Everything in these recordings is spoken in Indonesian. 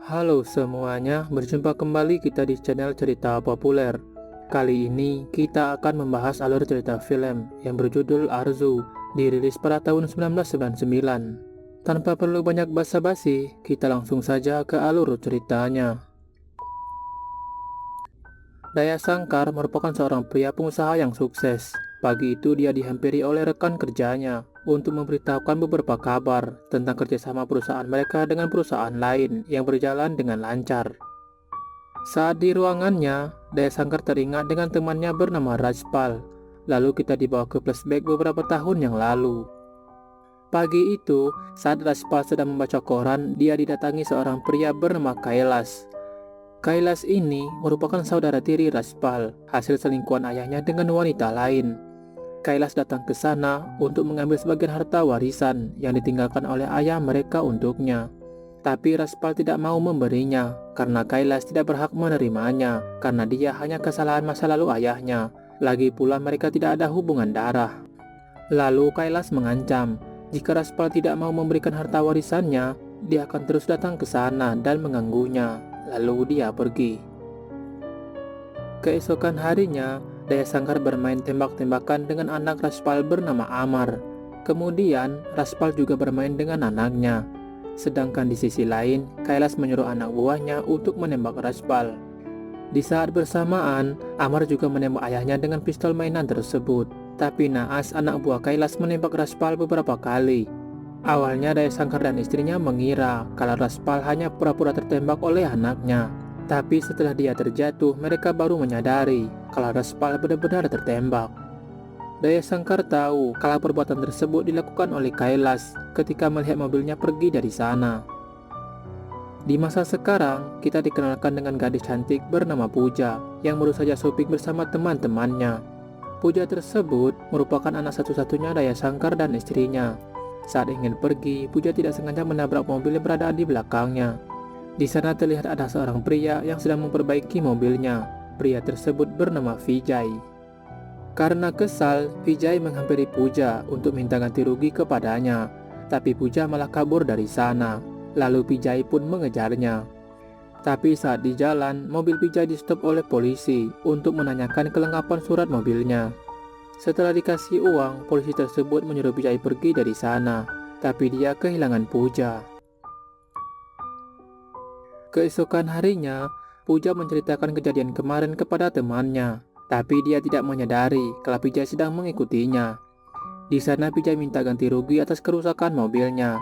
Halo semuanya, berjumpa kembali kita di channel Cerita Populer. Kali ini kita akan membahas alur cerita film yang berjudul Arzu, dirilis pada tahun 1999. Tanpa perlu banyak basa-basi, kita langsung saja ke alur ceritanya. Daya Sangkar merupakan seorang pria pengusaha yang sukses. Pagi itu dia dihampiri oleh rekan kerjanya untuk memberitahukan beberapa kabar tentang kerjasama perusahaan mereka dengan perusahaan lain yang berjalan dengan lancar. Saat di ruangannya, Daya Sangkar teringat dengan temannya bernama Rajpal. Lalu kita dibawa ke flashback beberapa tahun yang lalu. Pagi itu, saat Rajpal sedang membaca koran, dia didatangi seorang pria bernama Kailas. Kailas ini merupakan saudara tiri Rajpal, hasil selingkuhan ayahnya dengan wanita lain. Kailas datang ke sana untuk mengambil sebagian harta warisan yang ditinggalkan oleh ayah mereka untuknya. Tapi Rajpal tidak mau memberinya karena Kailas tidak berhak menerimanya karena dia hanya kesalahan masa lalu ayahnya. Lagi pula mereka tidak ada hubungan darah. Lalu Kailas mengancam, jika Rajpal tidak mau memberikan harta warisannya, dia akan terus datang ke sana dan mengganggunya. Lalu dia pergi. Keesokan harinya, Daya Sangkar bermain tembak-tembakan dengan anak Rajpal bernama Amar. Kemudian, Rajpal juga bermain dengan anaknya. Sedangkan di sisi lain, Kailas menyuruh anak buahnya untuk menembak Rajpal. Di saat bersamaan, Amar juga menembak ayahnya dengan pistol mainan tersebut. Tapi naas anak buah Kailas menembak Rajpal beberapa kali. Awalnya Daya Sangkar dan istrinya mengira kalau Rajpal hanya pura-pura tertembak oleh anaknya. Tapi setelah dia terjatuh, mereka baru menyadari kalau Rajpal benar-benar tertembak. Daya Sangkar tahu kalau perbuatan tersebut dilakukan oleh Kailas ketika melihat mobilnya pergi dari sana. Di masa sekarang, kita dikenalkan dengan gadis cantik bernama Puja yang baru saja shopping bersama teman-temannya. Puja tersebut merupakan anak satu-satunya Daya Sangkar dan istrinya. Saat ingin pergi, Puja tidak sengaja menabrak mobil yang berada di belakangnya. Di sana terlihat ada seorang pria yang sedang memperbaiki mobilnya. Pria tersebut bernama Vijay. Karena kesal, Vijay menghampiri Puja untuk minta ganti rugi kepadanya. Tapi Puja malah kabur dari sana. Lalu Vijay pun mengejarnya. Tapi saat di jalan, mobil Vijay di-stop oleh polisi untuk menanyakan kelengkapan surat mobilnya. Setelah dikasih uang, polisi tersebut menyuruh Vijay pergi dari sana. Tapi dia kehilangan Puja. Keesokan harinya, Puja menceritakan kejadian kemarin kepada temannya, tapi dia tidak menyadari kalau Vijay sedang mengikutinya. Di sana Vijay minta ganti rugi atas kerusakan mobilnya.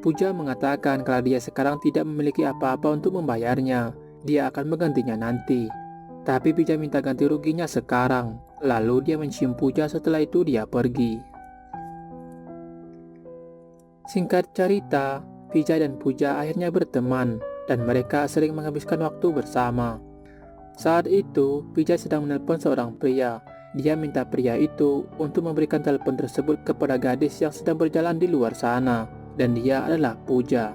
Puja mengatakan kalau dia sekarang tidak memiliki apa-apa untuk membayarnya, dia akan menggantinya nanti. Tapi Vijay minta ganti ruginya sekarang, lalu dia mencium Puja, setelah itu dia pergi. Singkat cerita, Vijay dan Puja akhirnya berteman dan mereka sering menghabiskan waktu bersama. Saat itu, Vijay sedang menelpon seorang pria. Dia minta pria itu untuk memberikan telepon tersebut kepada gadis yang sedang berjalan di luar sana, dan dia adalah Puja.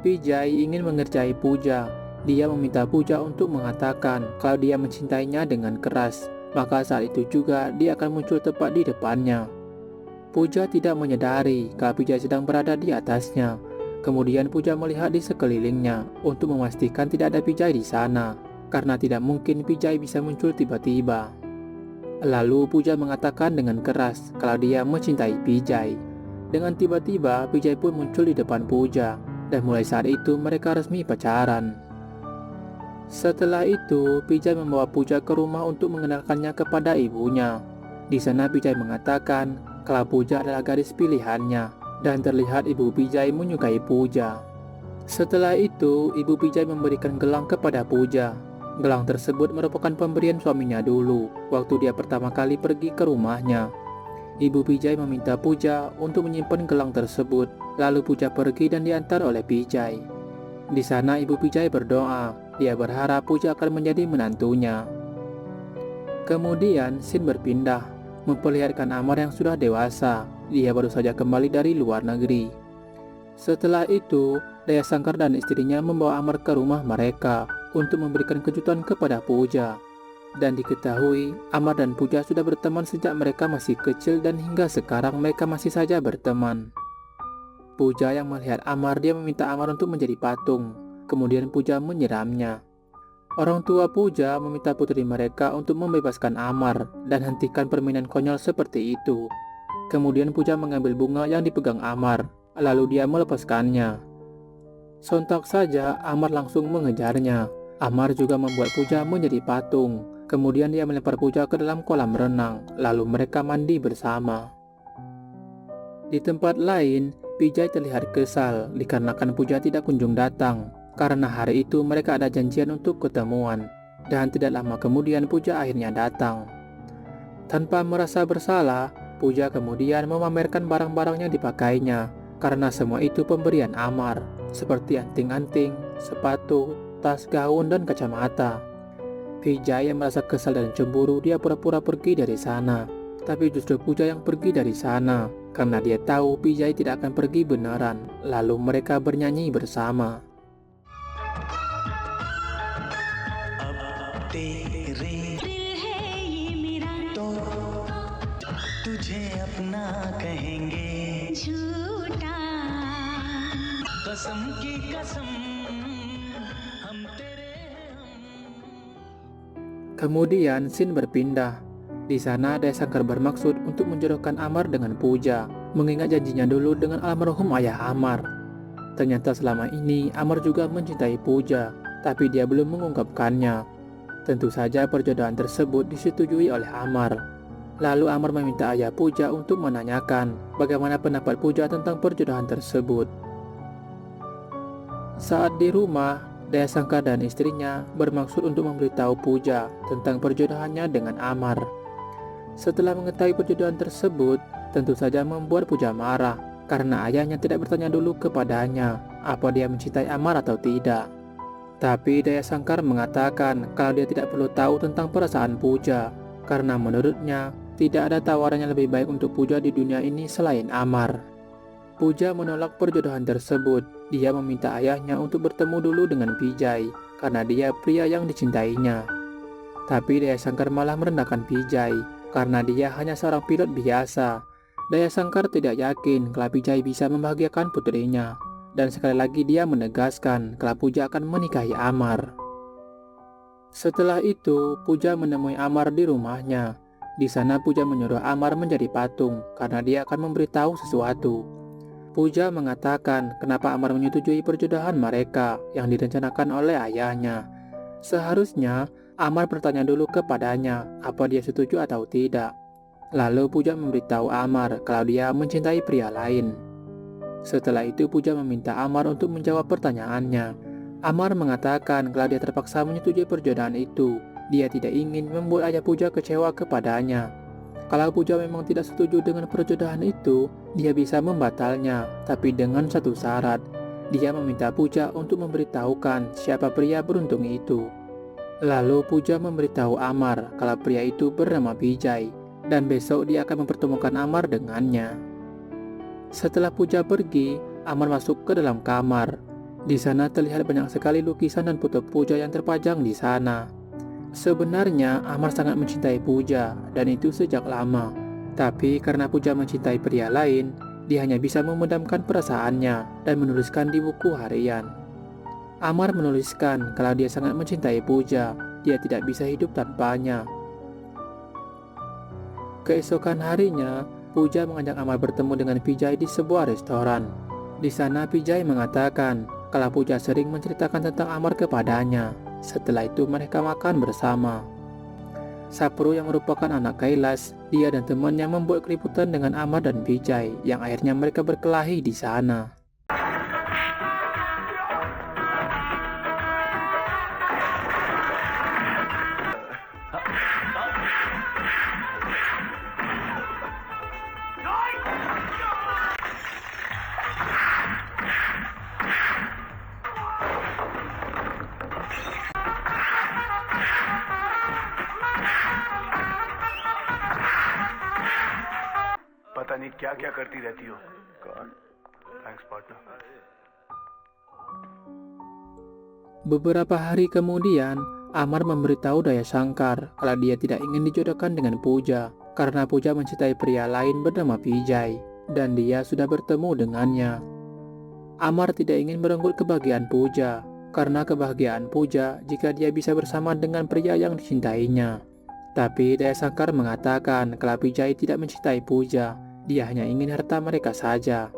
Vijay ingin mengerjai Puja. Dia meminta Puja untuk mengatakan kalau dia mencintainya dengan keras, maka saat itu juga dia akan muncul tepat di depannya. Puja tidak menyadari kalau Vijay sedang berada di atasnya. Kemudian Puja melihat di sekelilingnya untuk memastikan tidak ada Vijay di sana, karena tidak mungkin Vijay bisa muncul tiba-tiba. Lalu Puja mengatakan dengan keras kalau dia mencintai Vijay. Dengan tiba-tiba Vijay pun muncul di depan Puja, dan mulai saat itu mereka resmi pacaran. Setelah itu, Vijay membawa Puja ke rumah untuk mengenalkannya kepada ibunya. Di sana Vijay mengatakan kalau Puja adalah gadis pilihannya, dan terlihat ibu Vijay menyukai Puja. Setelah itu, ibu Vijay memberikan gelang kepada Puja. Gelang tersebut merupakan pemberian suaminya dulu, waktu dia pertama kali pergi ke rumahnya. Ibu Vijay meminta Puja untuk menyimpan gelang tersebut, lalu Puja pergi dan diantar oleh Vijay. Di sana ibu Vijay berdoa, dia berharap Puja akan menjadi menantunya. Kemudian scene berpindah, memperlihatkan Amar yang sudah dewasa. Dia baru saja kembali dari luar negeri. Setelah itu, Daya Sangkar dan istrinya membawa Amar ke rumah mereka untuk memberikan kejutan kepada Puja. Dan diketahui, Amar dan Puja sudah berteman sejak mereka masih kecil dan hingga sekarang mereka masih saja berteman. Puja yang melihat Amar, dia meminta Amar untuk menjadi patung. kemudian Puja menyiramnya. Orang tua Puja meminta putri mereka untuk membebaskan Amar dan hentikan permainan konyol seperti itu. Kemudian Puja mengambil bunga yang dipegang Amar, lalu dia melepaskannya. Sontak saja Amar langsung mengejarnya. Amar juga membuat Puja menjadi patung. Kemudian dia melempar Puja ke dalam kolam renang, lalu mereka mandi bersama. Di tempat lain, Vijay terlihat kesal dikarenakan Puja tidak kunjung datang. Karena hari itu mereka ada janjian untuk ketemuan. Dan tidak lama kemudian Puja akhirnya datang. Tanpa merasa bersalah, Puja kemudian memamerkan barang-barang yang dipakainya. Karena semua itu pemberian Amar, seperti anting-anting, sepatu, tas, gaun, dan kacamata. Vijay yang merasa kesal dan cemburu, dia pura-pura pergi dari sana. Tapi justru Puja yang pergi dari sana, karena dia tahu Vijay tidak akan pergi beneran. Lalu mereka bernyanyi bersama. तेरे दिल है ये मेरा तो तुझे अपना कहेंगे झूठा कसम की कसम हम तेरे Kemudian scene berpindah. Di sana Daya Sangkar bermaksud untuk menjodohkan Amar dengan Puja, mengingat janjinya dulu dengan almarhum ayah Amar. Ternyata selama ini Amar juga mencintai Puja, tapi dia belum mengungkapkannya. Tentu saja perjodohan tersebut disetujui oleh Amar. Lalu Amar meminta ayah Puja untuk menanyakan bagaimana pendapat Puja tentang perjodohan tersebut. Saat di rumah, Daya Sangkar dan istrinya bermaksud untuk memberitahu Puja tentang perjodohannya dengan Amar. Setelah mengetahui perjodohan tersebut, tentu saja membuat Puja marah karena ayahnya tidak bertanya dulu kepadanya apa dia mencintai Amar atau tidak. Tapi Daya Sangkar mengatakan kalau dia tidak perlu tahu tentang perasaan Puja, karena menurutnya tidak ada tawaran yang lebih baik untuk Puja di dunia ini selain Amar. Puja menolak perjodohan tersebut. Dia meminta ayahnya untuk bertemu dulu dengan Vijay, karena dia pria yang dicintainya. Tapi Daya Sangkar malah merendahkan Vijay, karena dia hanya seorang pilot biasa. Daya Sangkar tidak yakin kalau Vijay bisa membahagiakan putrinya. Dan sekali lagi dia menegaskan kalau Puja akan menikahi Amar. Setelah itu, Puja menemui Amar di rumahnya. Di sana Puja menyuruh Amar menjadi patung karena dia akan memberitahu sesuatu. Puja mengatakan kenapa Amar menyetujui perjodohan mereka yang direncanakan oleh ayahnya. Seharusnya Amar bertanya dulu kepadanya apa dia setuju atau tidak. Lalu Puja memberitahu Amar kalau dia mencintai pria lain. Setelah itu Puja meminta Amar untuk menjawab pertanyaannya. Amar mengatakan kalau dia terpaksa menyetujui perjodohan itu. Dia tidak ingin membuat ayah Puja kecewa kepadanya. Kalau Puja memang tidak setuju dengan perjodohan itu, dia bisa membatalnya, tapi dengan satu syarat. Dia meminta Puja untuk memberitahukan siapa pria beruntung itu. Lalu Puja memberitahu Amar kalau pria itu bernama Vijay, dan besok dia akan mempertemukan Amar dengannya. Setelah Puja pergi, Amar masuk ke dalam kamar. Di sana terlihat banyak sekali lukisan dan foto Puja yang terpajang di sana. Sebenarnya Amar sangat mencintai Puja, dan itu sejak lama. Tapi karena Puja mencintai pria lain, dia hanya bisa memendamkan perasaannya dan menuliskan di buku harian. Amar menuliskan kalau dia sangat mencintai Puja, dia tidak bisa hidup tanpanya. Keesokan harinya, Puja mengajak Amar bertemu dengan Vijay di sebuah restoran. Di sana Vijay mengatakan kalau Puja sering menceritakan tentang Amar kepadanya. Setelah itu mereka makan bersama. Sapru yang merupakan anak Kailas, dia dan temannya membuat keributan dengan Amar dan Vijay yang akhirnya mereka berkelahi di sana. पता नहीं क्या क्या करती रहती हो. God. Thanks partner. Beberapa hari kemudian, Amar memberitahu Daya Sangkar kalau dia tidak ingin dijodohkan dengan Puja karena Puja mencintai pria lain bernama Vijay dan dia sudah bertemu dengannya. Amar tidak ingin merenggut kebahagiaan Puja, karena kebahagiaan Puja jika dia bisa bersama dengan pria yang dicintainya. Tapi Daya Sangkar mengatakan kalau Vijay tidak mencintai Puja, dia hanya ingin harta mereka saja.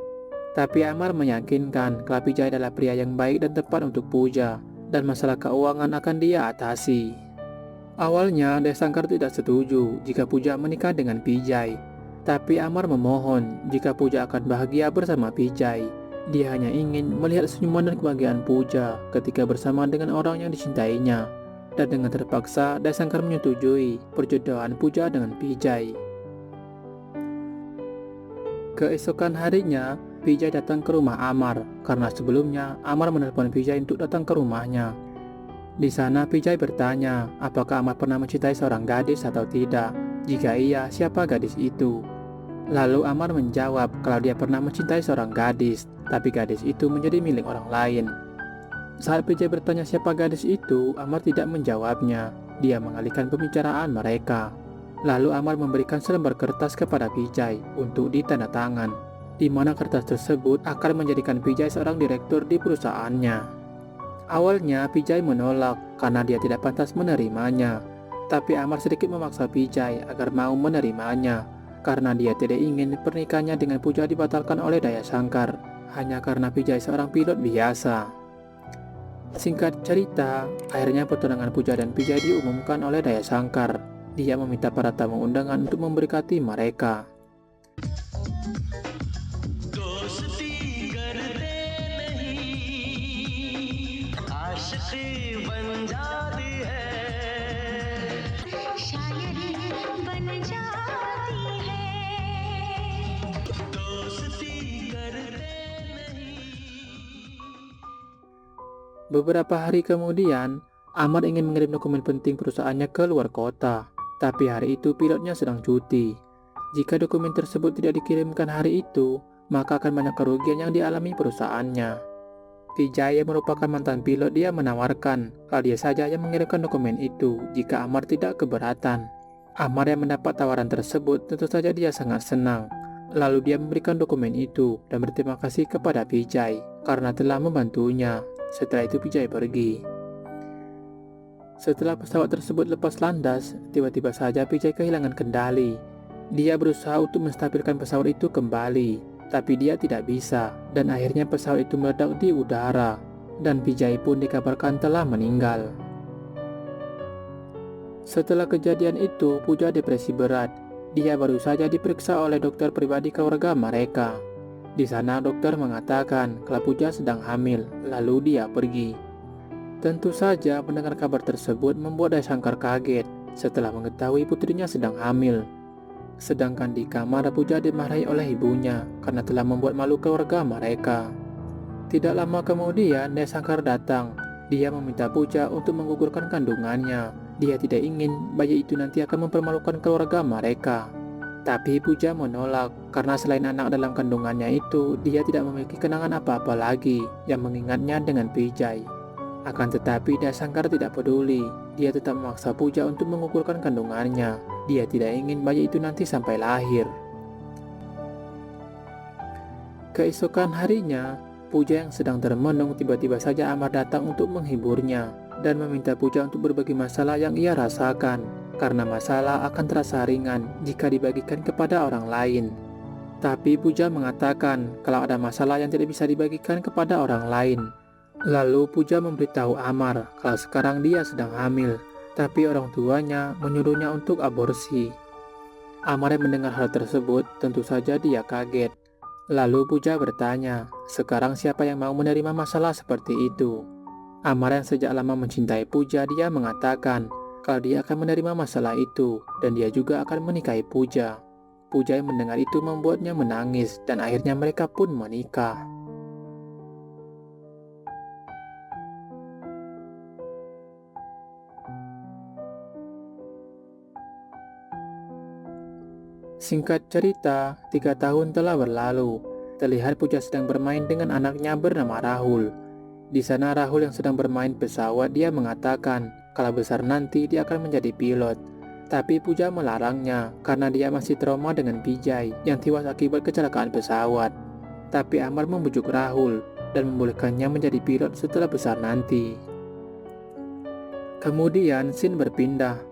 Tapi Amar meyakinkan kalau Vijay adalah pria yang baik dan tepat untuk Puja, dan masalah keuangan akan dia atasi. Awalnya Daya Sangkar tidak setuju jika Puja menikah dengan Vijay, tapi Amar memohon jika Puja akan bahagia bersama Vijay. Dia hanya ingin melihat senyuman dan kebahagiaan Puja ketika bersama dengan orang yang dicintainya. Dan dengan terpaksa Daya Sangkar menyetujui perjodohan Puja dengan Vijay. Keesokan harinya, Vijay datang ke rumah Amar karena sebelumnya Amar menelpon Vijay untuk datang ke rumahnya. Di sana Vijay bertanya apakah Amar pernah mencintai seorang gadis atau tidak. Jika iya, siapa gadis itu? Lalu Amar menjawab kalau dia pernah mencintai seorang gadis, tapi gadis itu menjadi milik orang lain. Saat Vijay bertanya siapa gadis itu, Amar tidak menjawabnya. Dia mengalihkan pembicaraan mereka. Lalu Amar memberikan selembar kertas kepada Vijay untuk ditandatangan, di mana kertas tersebut akan menjadikan Vijay seorang direktur di perusahaannya. Awalnya Vijay menolak karena dia tidak pantas menerimanya, tapi Amar sedikit memaksa Vijay agar mau menerimanya karena dia tidak ingin pernikahannya dengan Puja dibatalkan oleh Daya Sangkar hanya karena Vijay seorang pilot biasa. Singkat cerita, akhirnya pertunangan Puja dan Vijay diumumkan oleh Daya Sangkar. Dia meminta para tamu undangan untuk memberkati mereka. Beberapa hari kemudian, Amar ingin mengirim dokumen penting perusahaannya ke luar kota, tapi hari itu pilotnya sedang cuti. Jika dokumen tersebut tidak dikirimkan hari itu, maka akan banyak kerugian yang dialami perusahaannya. Vijay yang merupakan mantan pilot, dia menawarkan kalau dia saja yang mengirimkan dokumen itu jika Amar tidak keberatan. Amar yang mendapat tawaran tersebut tentu saja dia sangat senang. Lalu dia memberikan dokumen itu dan berterima kasih kepada Vijay karena telah membantunya. Setelah itu Vijay pergi. Setelah pesawat tersebut lepas landas, tiba-tiba saja Vijay kehilangan kendali. Dia berusaha untuk menstabilkan pesawat itu kembali, tapi dia tidak bisa, dan akhirnya pesawat itu meledak di udara, dan Vijay pun dikabarkan telah meninggal. Setelah kejadian itu, Puja depresi berat. Dia baru saja diperiksa oleh dokter pribadi keluarga mereka. Di sana dokter mengatakan kalau Puja sedang hamil, lalu dia pergi. Tentu saja mendengar kabar tersebut membuat Daya Sangkar kaget setelah mengetahui putrinya sedang hamil. Sedangkan di kamar Puja dimarahi oleh ibunya karena telah membuat malu keluarga mereka. Tidak lama kemudian Daya Sangkar datang. Dia meminta Puja untuk menggugurkan kandungannya. Dia tidak ingin bayi itu nanti akan mempermalukan keluarga mereka. Tapi Puja menolak karena selain anak dalam kandungannya itu, dia tidak memiliki kenangan apa-apa lagi yang mengingatnya dengan Vijay. Akan tetapi Daya Sangkar tidak peduli. Dia tetap memaksa Puja untuk menggugurkan kandungannya. Dia tidak ingin bayi itu nanti sampai lahir. Keesokan harinya, Puja yang sedang termenung tiba-tiba saja Amar datang untuk menghiburnya dan meminta Puja untuk berbagi masalah yang ia rasakan. Karena masalah akan terasa ringan jika dibagikan kepada orang lain. Tapi Puja mengatakan kalau ada masalah yang tidak bisa dibagikan kepada orang lain. Lalu Puja memberitahu Amar kalau sekarang dia sedang hamil, tapi orang tuanya menyuruhnya untuk aborsi. Amar yang mendengar hal tersebut tentu saja dia kaget. Lalu Puja bertanya, sekarang siapa yang mau menerima masalah seperti itu? Amar yang sejak lama mencintai Puja, dia mengatakan kalau dia akan menerima masalah itu dan dia juga akan menikahi Puja. Puja yang mendengar itu membuatnya menangis dan akhirnya mereka pun menikah. Singkat cerita, 3 tahun telah berlalu. Terlihat Puja sedang bermain dengan anaknya bernama Rahul. Di sana Rahul yang sedang bermain pesawat, dia mengatakan kalau besar nanti dia akan menjadi pilot. Tapi Puja melarangnya karena dia masih trauma dengan Vijay yang tewas akibat kecelakaan pesawat. Tapi Amar membujuk Rahul dan membolehkannya menjadi pilot setelah besar nanti. Kemudian scene berpindah.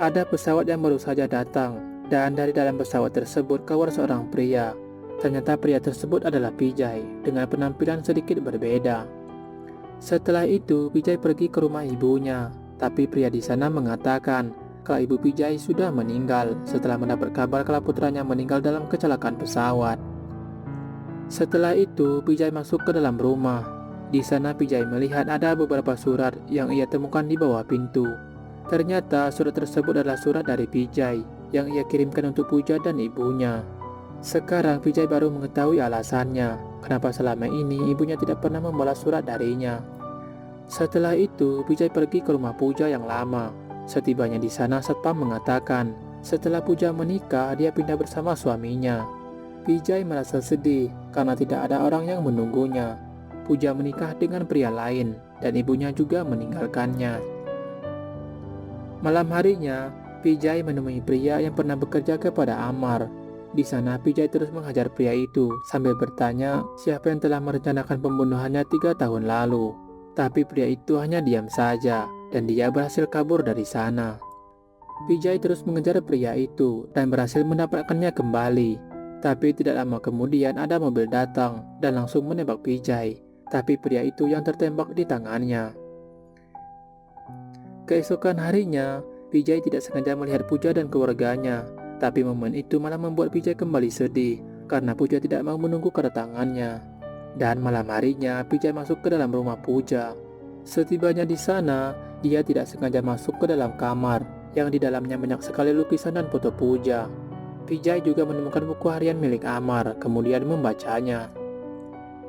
Ada pesawat yang baru saja datang, dan dari dalam pesawat tersebut keluar seorang pria. Ternyata pria tersebut adalah Vijay dengan penampilan sedikit berbeda. Setelah itu Vijay pergi ke rumah ibunya, tapi pria di sana mengatakan kalau ibu Vijay sudah meninggal setelah mendapat kabar kalau putranya meninggal dalam kecelakaan pesawat. Setelah itu Vijay masuk ke dalam rumah. Di sana Vijay melihat ada beberapa surat yang ia temukan di bawah pintu. Ternyata surat tersebut adalah surat dari Vijay yang ia kirimkan untuk Pooja dan ibunya. Sekarang Vijay baru mengetahui alasannya kenapa selama ini ibunya tidak pernah membalas surat darinya. Setelah itu Vijay pergi ke rumah Pooja yang lama. Setibanya di sana satpam mengatakan setelah Pooja menikah dia pindah bersama suaminya. Vijay merasa sedih karena tidak ada orang yang menunggunya. Pooja menikah dengan pria lain dan ibunya juga meninggalkannya. Malam harinya, Vijay menemui pria yang pernah bekerja kepada Amar. Di sana Vijay terus menghajar pria itu sambil bertanya siapa yang telah merencanakan pembunuhannya 3 tahun lalu. Tapi pria itu hanya diam saja dan dia berhasil kabur dari sana. Vijay terus mengejar pria itu dan berhasil mendapatkannya kembali. Tapi tidak lama kemudian ada mobil datang dan langsung menembak Vijay. Tapi pria itu yang tertembak di tangannya. Keesokan harinya, Vijay tidak sengaja melihat Pooja dan keluarganya. Tapi momen itu malah membuat Vijay kembali sedih karena Pooja tidak mau menunggu kedatangannya. Dan malam harinya, Vijay masuk ke dalam rumah Pooja. Setibanya di sana, dia tidak sengaja masuk ke dalam kamar yang di dalamnya banyak sekali lukisan dan foto Pooja. Vijay juga menemukan buku harian milik Amar, kemudian membacanya.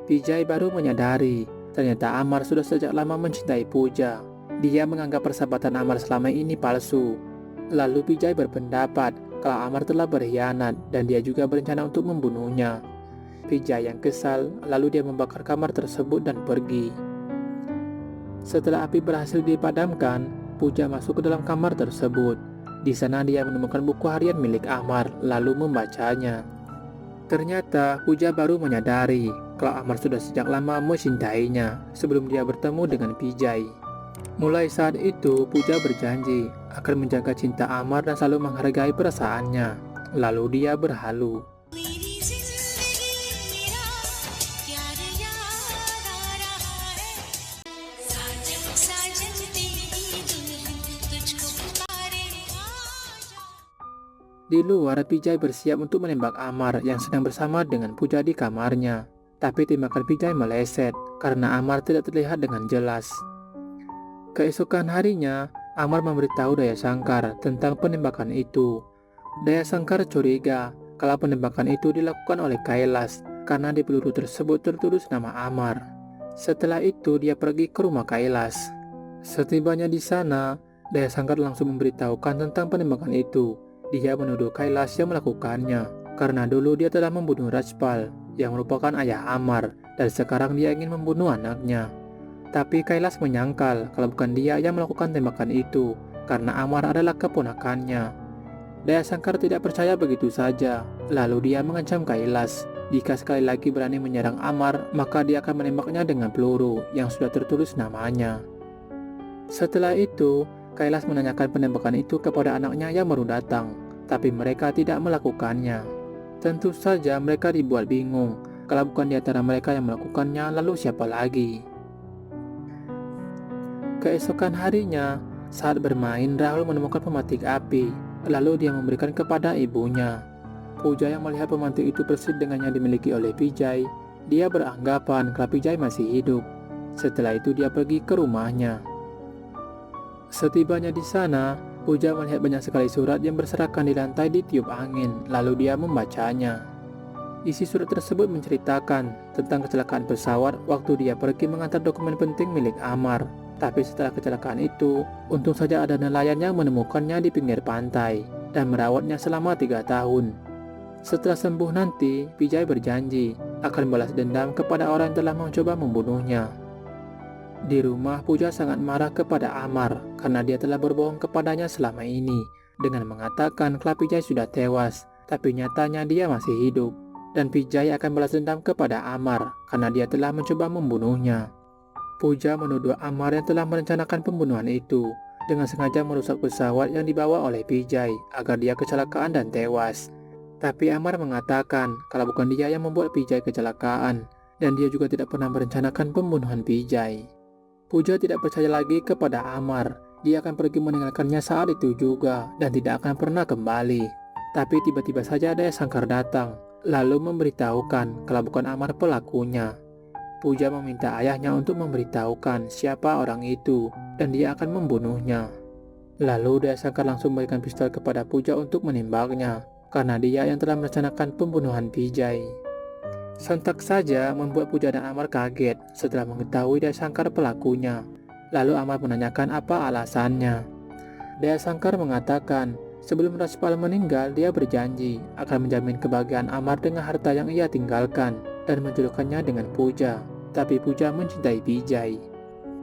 Vijay baru menyadari, ternyata Amar sudah sejak lama mencintai Pooja. Dia menganggap persahabatan Amar selama ini palsu. Lalu Vijay berpendapat kalau Amar telah berkhianat dan dia juga berencana untuk membunuhnya. Vijay yang kesal, lalu dia membakar kamar tersebut dan pergi. Setelah api berhasil dipadamkan, Pooja masuk ke dalam kamar tersebut. Di sana dia menemukan buku harian milik Amar, lalu membacanya. Ternyata Pooja baru menyadari kalau Amar sudah sejak lama mencintainya sebelum dia bertemu dengan Vijay. Mulai saat itu Pooja berjanji akan menjaga cinta Amar dan selalu menghargai perasaannya. Lalu dia berhalu. Di luar, Vijay bersiap untuk menembak Amar yang sedang bersama dengan Pooja di kamarnya. Tapi tembakan Vijay meleset karena Amar tidak terlihat dengan jelas. Keesokan harinya, Amar memberitahu Daya Shankar tentang penembakan itu. Daya Shankar curiga kalau penembakan itu dilakukan oleh Kailas karena di peluru tersebut tertulis nama Amar. Setelah itu dia pergi ke rumah Kailas. Setibanya di sana, Daya Shankar langsung memberitahukan tentang penembakan itu. Dia menuduh Kailas yang melakukannya karena dulu dia telah membunuh Rajpal yang merupakan ayah Amar dan sekarang dia ingin membunuh anaknya. Tapi Kailas menyangkal kalau bukan dia yang melakukan tembakan itu karena Amar adalah keponakannya. Daya Shankar tidak percaya begitu saja. Lalu dia mengancam Kailas jika sekali lagi berani menyerang Amar maka dia akan menembaknya dengan peluru yang sudah tertulis namanya. Setelah itu Kailas menanyakan penembakan itu kepada anaknya yang baru datang, tapi mereka tidak melakukannya. Tentu saja mereka dibuat bingung, kalau bukan di antara mereka yang melakukannya, lalu siapa lagi? Keesokan harinya, saat bermain, Rahul menemukan pemantik api, lalu dia memberikan kepada ibunya. Pooja yang melihat pemantik itu persis dengan yang dimiliki oleh Vijay, dia beranggapan kalau Vijay masih hidup. Setelah itu dia pergi ke rumahnya. Setibanya di sana, Pooja melihat banyak sekali surat yang berserakan di lantai ditiup angin, lalu dia membacanya. Isi surat tersebut menceritakan tentang kecelakaan pesawat waktu dia pergi mengantar dokumen penting milik Amar. Tapi setelah kecelakaan itu, untung saja ada nelayan yang menemukannya di pinggir pantai dan merawatnya selama 3 tahun. Setelah sembuh nanti, Vijay berjanji akan balas dendam kepada orang yang telah mencoba membunuhnya. Di rumah, Pooja sangat marah kepada Amar karena dia telah berbohong kepadanya selama ini dengan mengatakan kalau Vijay sudah tewas, tapi nyatanya dia masih hidup. dan Vijay akan balas dendam kepada Amar karena dia telah mencoba membunuhnya. Pooja menuduh Amar yang telah merencanakan pembunuhan itu dengan sengaja merusak pesawat yang dibawa oleh Vijay agar dia kecelakaan dan tewas. Tapi Amar mengatakan kalau bukan dia yang membuat Vijay kecelakaan dan dia juga tidak pernah merencanakan pembunuhan Vijay. Pooja tidak percaya lagi kepada Amar. Dia akan pergi meninggalkannya saat itu juga dan tidak akan pernah kembali. Tapi tiba-tiba saja Daya Shankar datang lalu memberitahukan kalau bukan Amar pelakunya. Pooja meminta ayahnya untuk memberitahukan siapa orang itu dan dia akan membunuhnya. Lalu Daya Shankar langsung memberikan pistol kepada Pooja untuk menembaknya karena dia yang telah merencanakan pembunuhan Vijay. Sontak saja membuat Pooja dan Amar kaget setelah mengetahui Daya Shankar pelakunya. Lalu Amar menanyakan apa alasannya. Daya Shankar mengatakan sebelum Rajpal meninggal dia berjanji akan menjamin kebahagiaan Amar dengan harta yang ia tinggalkan dan menjodohkannya dengan Pooja. Tapi Pooja mencintai Vijay.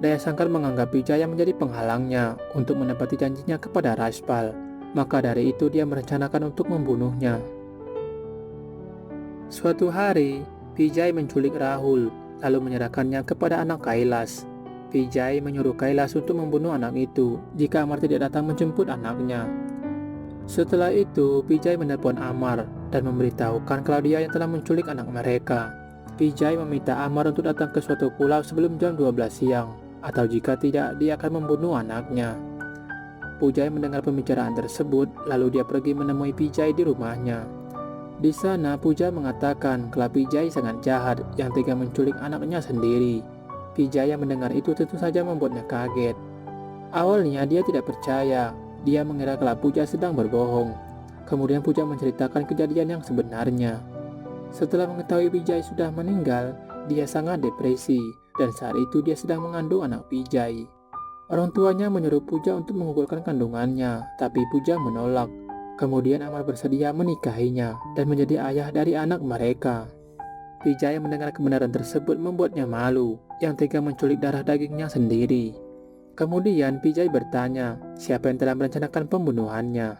Daya Shankar menganggap Vijay yang menjadi penghalangnya untuk menepati janjinya kepada Rajpal. Maka dari itu dia merencanakan untuk membunuhnya. Suatu hari, Vijay menculik Rahul lalu menyerahkannya kepada anak Kailas. Vijay menyuruh Kailas untuk membunuh anak itu jika Amar tidak datang menjemput anaknya. Setelah itu, Vijay menelpon Amar dan memberitahukan kalau dia yang telah menculik anak mereka. Vijay meminta Amar untuk datang ke suatu pulau sebelum jam 12 siang, atau jika tidak, dia akan membunuh anaknya. Pooja mendengar pembicaraan tersebut, lalu dia pergi menemui Vijay di rumahnya. Di sana, Pooja mengatakan kalau Vijay sangat jahat yang tega menculik anaknya sendiri. Vijay yang mendengar itu tentu saja membuatnya kaget. Awalnya dia tidak percaya, dia mengira kalau Pooja sedang berbohong. Kemudian Pooja menceritakan kejadian yang sebenarnya. Setelah mengetahui Vijay sudah meninggal, dia sangat depresi dan saat itu dia sedang mengandung anak Vijay. Orang tuanya menyuruh Pooja untuk menggugurkan kandungannya, tapi Pooja menolak. Kemudian Amar bersedia menikahinya dan menjadi ayah dari anak mereka. Vijay mendengar kebenaran tersebut membuatnya malu, yang tega menculik darah dagingnya sendiri. Kemudian Vijay bertanya siapa yang telah merencanakan pembunuhannya.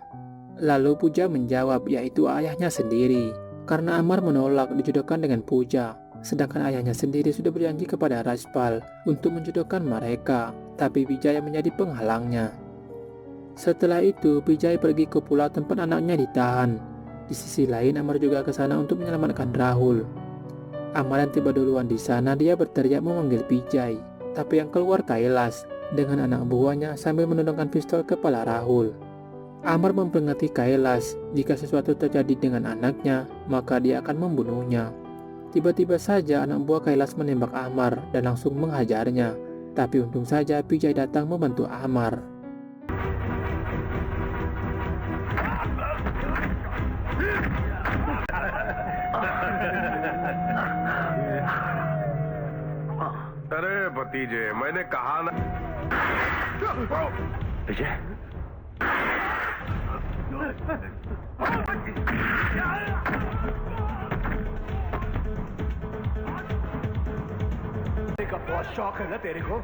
Lalu Pooja menjawab yaitu ayahnya sendiri, karena Amar menolak dijodohkan dengan Pooja, sedangkan ayahnya sendiri sudah berjanji kepada Rajpal untuk menjodohkan mereka, tapi Vijay menjadi penghalangnya. Setelah itu, Vijay pergi ke pulau tempat anaknya ditahan. Di sisi lain, Amar juga ke sana untuk menyelamatkan Rahul. Amar yang tiba duluan di sana, dia berteriak memanggil Vijay, tapi yang keluar Kailas dengan anak buahnya sambil menodongkan pistol kepala Rahul. Amar memperingati Kailas jika sesuatu terjadi dengan anaknya, maka dia akan membunuhnya. Tiba-tiba saja anak buah Kailas menembak Amar dan langsung menghajarnya, tapi untung saja Vijay datang membantu Amar. अरे भतीजे, मैंने कहा ना। विजय, का बहुत शौक है ना तेरे को।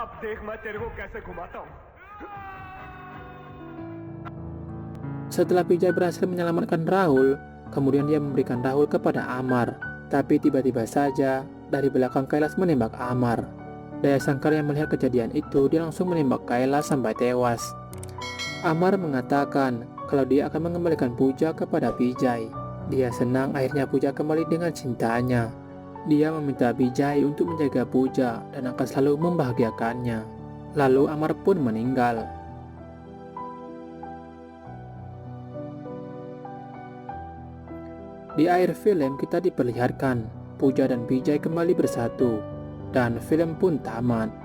अब देख मैं तेरे को कैसे घुमाता हूँ। Setelah Vijay berhasil menyelamatkan Rahul, kemudian dia memberikan Rahul kepada Amar. Tapi tiba-tiba saja dari belakang Kailas menembak Amar. Daya Shankar yang melihat kejadian itu, dia langsung menembak Kailas sampai tewas. Amar mengatakan kalau dia akan mengembalikan Pooja kepada Vijay. Dia senang akhirnya Pooja kembali dengan cintanya. Dia meminta Vijay untuk menjaga Pooja dan akan selalu membahagiakannya. Lalu Amar pun meninggal. Di akhir film kita diperlihatkan Pooja dan Vijay kembali bersatu dan film pun tamat.